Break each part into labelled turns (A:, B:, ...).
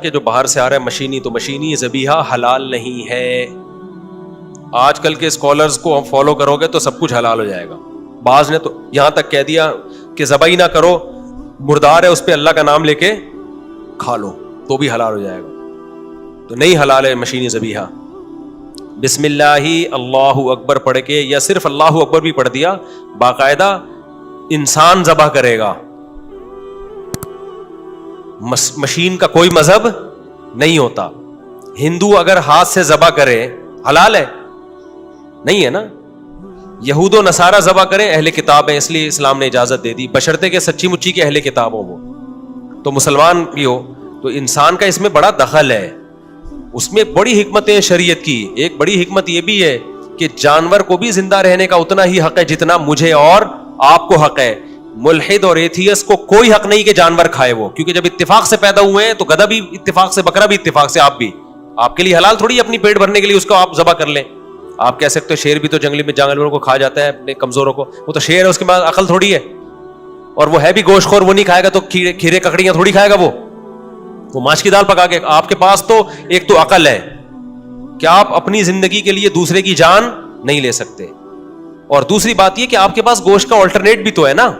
A: کہ جو باہر سے آ رہا ہے مشینی، تو مشینی ذبیحہ حلال نہیں ہے. آج کل کے اسکالرز کو ہم فالو کرو گے تو سب کچھ حلال ہو جائے گا. بعض نے تو یہاں تک کہہ دیا کہ ذبح ہی نہ کرو، مردار ہے اس پہ اللہ کا نام لے کے کھا لو تو بھی حلال ہو جائے گا. تو نہیں حلال ہے مشینی ذبیحہ. بسم اللہ اللہ اکبر پڑھ کے، یا صرف اللہ اکبر بھی پڑھ دیا، باقاعدہ انسان ذبح کرے گا. مشین کا کوئی مذہب نہیں ہوتا. ہندو اگر ہاتھ سے ذبح کرے حلال ہے؟ نہیں ہے نا. یہود و نصارہ ذبح کریں، اہل کتاب ہیں، اس لیے اسلام نے اجازت دے دی، بشرطے کہ سچی مچی کے اہل کتاب ہو وہ. تو مسلمان بھی ہو تو انسان کا اس میں بڑا دخل ہے. اس میں بڑی حکمتیں شریعت کی. ایک بڑی حکمت یہ بھی ہے کہ جانور کو بھی زندہ رہنے کا اتنا ہی حق ہے جتنا مجھے اور آپ کو حق ہے. ملحد اور ایتھیس کو کوئی حق نہیں کہ جانور کھائے وہ، کیونکہ جب اتفاق سے پیدا ہوئے ہیں تو گدھا بھی اتفاق سے، بکرا بھی اتفاق سے، آپ بھی. آپ کے لیے حلال تھوڑی ہے اپنی پیٹ بھرنے کے لیے اس کو آپ ذبح کر لیں. آپ کہہ سکتے ہو شیر بھی تو جنگلی میں جانوروں کو کھا جاتا ہے، اپنے کمزوروں کو. وہ تو شیر ہے، اس کے پاس عقل تھوڑی ہے، اور وہ ہے بھی گوشت خور، وہ نہیں کھائے گا تو کھیرے ککڑیاں تھوڑی کھائے گا وہ ماچھ کی دال پکا کے. آپ کے پاس تو ایک تو عقل ہے کہ آپ اپنی زندگی کے لیے دوسرے کی جان نہیں لے سکتے، اور دوسری بات یہ کہ آپ کے پاس گوشت کا آلٹرنیٹ بھی تو ہے نا.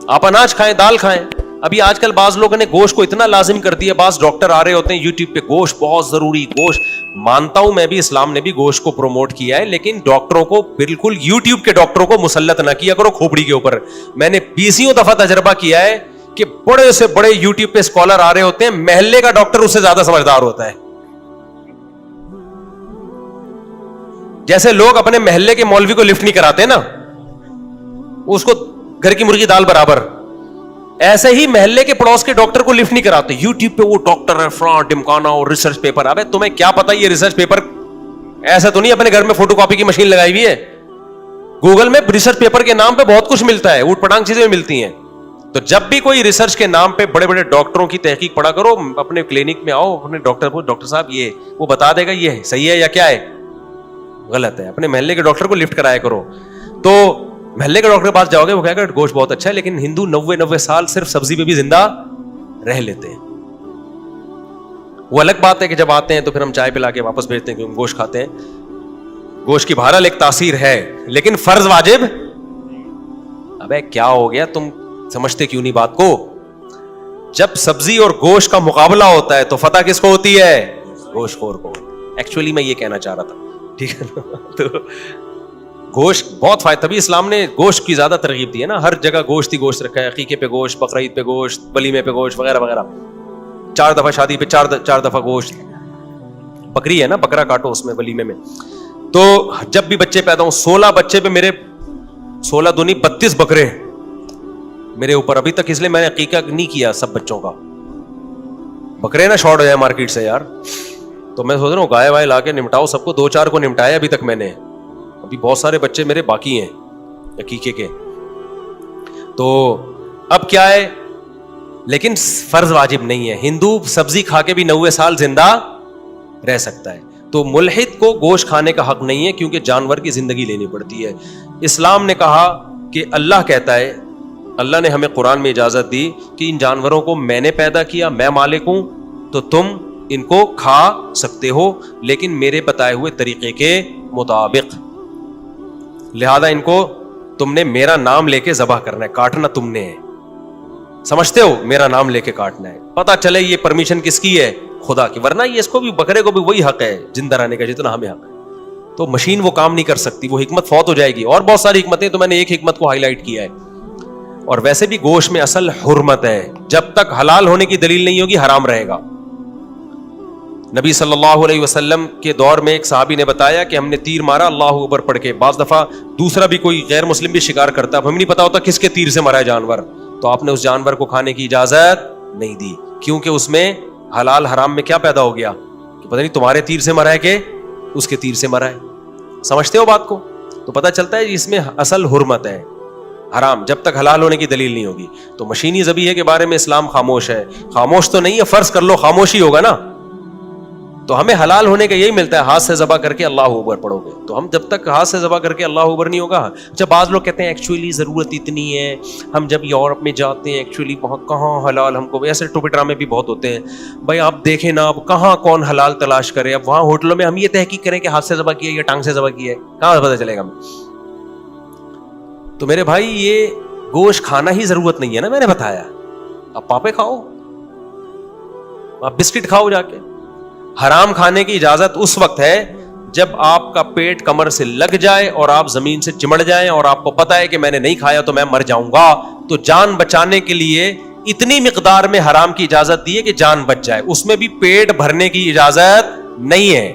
A: آپ اناج کھائیں، دال کھائیں. ابھی آج کل بعض لوگوں نے گوشت کو اتنا لازم کر دیا، بعض ڈاکٹر آ رہے ہوتے ہیں یوٹیوب پہ، گوشت بہت ضروری، گوشت. مانتا ہوں میں بھی، اسلام نے بھی گوشت کو پروموٹ کیا ہے، لیکن ڈاکٹروں کو بالکل، یوٹیوب کے ڈاکٹروں کو مسلط نہ کیا کرو کھوپڑی کے اوپر. میں نے 20 دفعہ تجربہ کیا ہے کہ بڑے سے بڑے یوٹیوب پہ اسکالر آ رہے ہوتے ہیں، محلے کا ڈاکٹر اس سے زیادہ سمجھدار ہوتا ہے. جیسے لوگ اپنے محلے کے مولوی کو لفٹ نہیں کراتے نا، اس کو گھر کی مرغی دال برابر، ایسے ہی محلے کے پڑوس کے ڈاکٹر کو لفٹ نہیں کراتے. یوٹیوب پہ وہ ڈاکٹر ہے فلاں ڈمکانا اور ریسرچ پیپر. ابے تمہیں کیا پتا یہ ریسرچ پیپر ایسا تو نہیں اپنے گھر میں فوٹو کاپی کی مشین لگائی ہوئی ہے. گوگل میں ریسرچ پیپر کے نام پہ بہت کچھ ملتا ہے، اوٹ پٹانگ چیزیں ملتی ہیں. تو جب بھی کوئی ریسرچ کے نام پہ بڑے بڑے ڈاکٹروں کی تحقیق پڑھا کرو، اپنے کلینک میں آؤ، اپنے ڈاکٹر کو، ڈاکٹر صاحب یہ وہ بتا دے گا یہ صحیح ہے یا کیا ہے غلط ہے. اپنے محلے کے ڈاکٹر کو لفٹ کرایا کرو. تو محلے کے ڈاکٹر کے پاس جاؤ گے، وہ کہے گا گوشت بہت اچھا ہے، لیکن ہندو 90 سال صرف سبزی پہ بھی زندہ رہ لیتے ہیں. وہ الگ بات ہے کہ جب آتے ہیں تو پھر ہم چائے پلا کے واپس بھیجتے ہیں کہ ہم گوشت کھاتے ہیں. گوشت کی بہرحال ایک تاثیر ہے، لیکن فرض واجب. ابے کیا ہو گیا، تم سمجھتے کیوں نہیں بات کو؟ جب سبزی اور گوشت کا مقابلہ ہوتا ہے تو فتح کس کو ہوتی ہے؟ گوشت خور کو. ایکچولی میں یہ کہنا چاہ رہا تھا، ٹھیک ہے نا. تو گوشت بہت فائدہ، تبھی اسلام نے گوشت کی زیادہ ترغیب دی ہے نا. ہر جگہ گوشت ہی گوشت رکھا ہے، عقیقے پہ گوشت، بقرعید پہ گوشت، ولیمے پہ گوشت وغیرہ وغیرہ. 4 دفعہ شادی پہ 4 دفعہ گوشت. بکری ہے نا، بکرا کاٹو اس میں ولیمے میں. تو جب بھی بچے پیدا ہوں، 16 بچے پہ میرے 16 دونی 32 بکرے میرے اوپر ابھی تک، اس لیے میں نے عقیقہ نہیں کیا سب بچوں کا. بکرے نہ شارٹ ہو جائے مارکیٹ سے یار. تو میں سوچ رہا ہوں گائے وائے لا کے نمٹاؤ سب کو. 2-4 کو نمٹایا ابھی تک میں نے، ابھی بہت سارے بچے میرے باقی ہیں عقیقے کے. تو اب کیا ہے، لیکن فرض واجب نہیں ہے. ہندو سبزی کھا کے بھی 90 سال زندہ رہ سکتا ہے. تو ملحد کو گوشت کھانے کا حق نہیں ہے، کیونکہ جانور کی زندگی لینی پڑتی ہے. اسلام نے کہا کہ اللہ کہتا ہے، اللہ نے ہمیں قرآن میں اجازت دی کہ ان جانوروں کو میں نے پیدا کیا، میں مالک ہوں، تو تم ان کو کھا سکتے ہو، لیکن میرے بتائے ہوئے طریقے کے مطابق. لہذا ان کو تم نے میرا نام لے کے ذبح کرنا ہے، کاٹنا تم نے ہے. سمجھتے ہو؟ میرا نام لے کے کاٹنا ہے. پتا چلے یہ پرمیشن کس کی ہے؟ خدا کی. ورنہ یہ اس کو بھی، بکرے کو بھی وہی حق ہے زندہ رہنے کا جتنا ہمیں حق ہے. تو مشین وہ کام نہیں کر سکتی، وہ حکمت فوت ہو جائے گی. اور بہت ساری حکمتیں، تو میں نے ایک حکمت کو ہائی لائٹ کیا ہے. اور ویسے بھی گوشت میں اصل حرمت ہے، جب تک حلال ہونے کی دلیل نہیں ہوگی حرام رہے گا. نبی صلی اللہ علیہ وسلم کے دور میں ایک صحابی نے بتایا کہ ہم نے تیر مارا اللہ اکبر پڑھ کے. بعض دفعہ دوسرا بھی کوئی غیر مسلم بھی شکار کرتا، اب ہمیں نہیں پتا ہوتا کس کے تیر سے مرا ہے جانور. تو آپ نے اس جانور کو کھانے کی اجازت نہیں دی، کیونکہ اس میں حلال حرام میں کیا پیدا ہو گیا کہ پتہ نہیں تمہارے تیر سے مرا ہے کہ اس کے تیر سے مرا ہے. سمجھتے ہو بات کو؟ تو پتہ چلتا ہے اس میں اصل حرمت ہے. حرام جب تک حلال ہونے کی دلیل نہیں ہوگی. تو مشینی ذبیحے کے بارے میں اسلام خاموش ہے. خاموش تو نہیں ہے، فرض کر لو خاموشی ہوگا نا. تو ہمیں حلال ہونے کا یہی ملتا ہے, ہاتھ سے ذبح کر کے اللہ اکبر پڑھو گے. تو ہم جب تک ہاتھ سے ذبح کر کے اللہ اکبر نہیں ہوگا. جب بعض لوگ کہتے ہیں ایکچولی ضرورت اتنی ہے, ہم جب یورپ میں جاتے ہیں ایکچولی وہاں کہاں حلال ہم کو, ایسے ٹوپی ڈرامے بھی بہت ہوتے ہیں. بھائی آپ دیکھیں نا, اب کہاں کون حلال تلاش کرے. اب وہاں ہوٹلوں میں ہم یہ تحقیق کریں کہ ہاتھ سے ذبح کیا ہے یا ٹانگ سے ذبح کیا ہے, کہاں پتہ چلے گا ہمیں. تو میرے بھائی یہ گوشت کھانا ہی ضرورت نہیں ہے نا, میں نے بتایا. آپ پاپے کھاؤ, آپ بسکٹ کھاؤ جا کے. حرام کھانے کی اجازت اس وقت ہے جب آپ کا پیٹ کمر سے لگ جائے اور آپ زمین سے چمڑ جائیں اور آپ کو پتا ہے کہ میں نے نہیں کھایا تو میں مر جاؤں گا. تو جان بچانے کے لیے اتنی مقدار میں حرام کی اجازت دی ہے کہ جان بچ جائے, اس میں بھی پیٹ بھرنے کی اجازت نہیں ہے.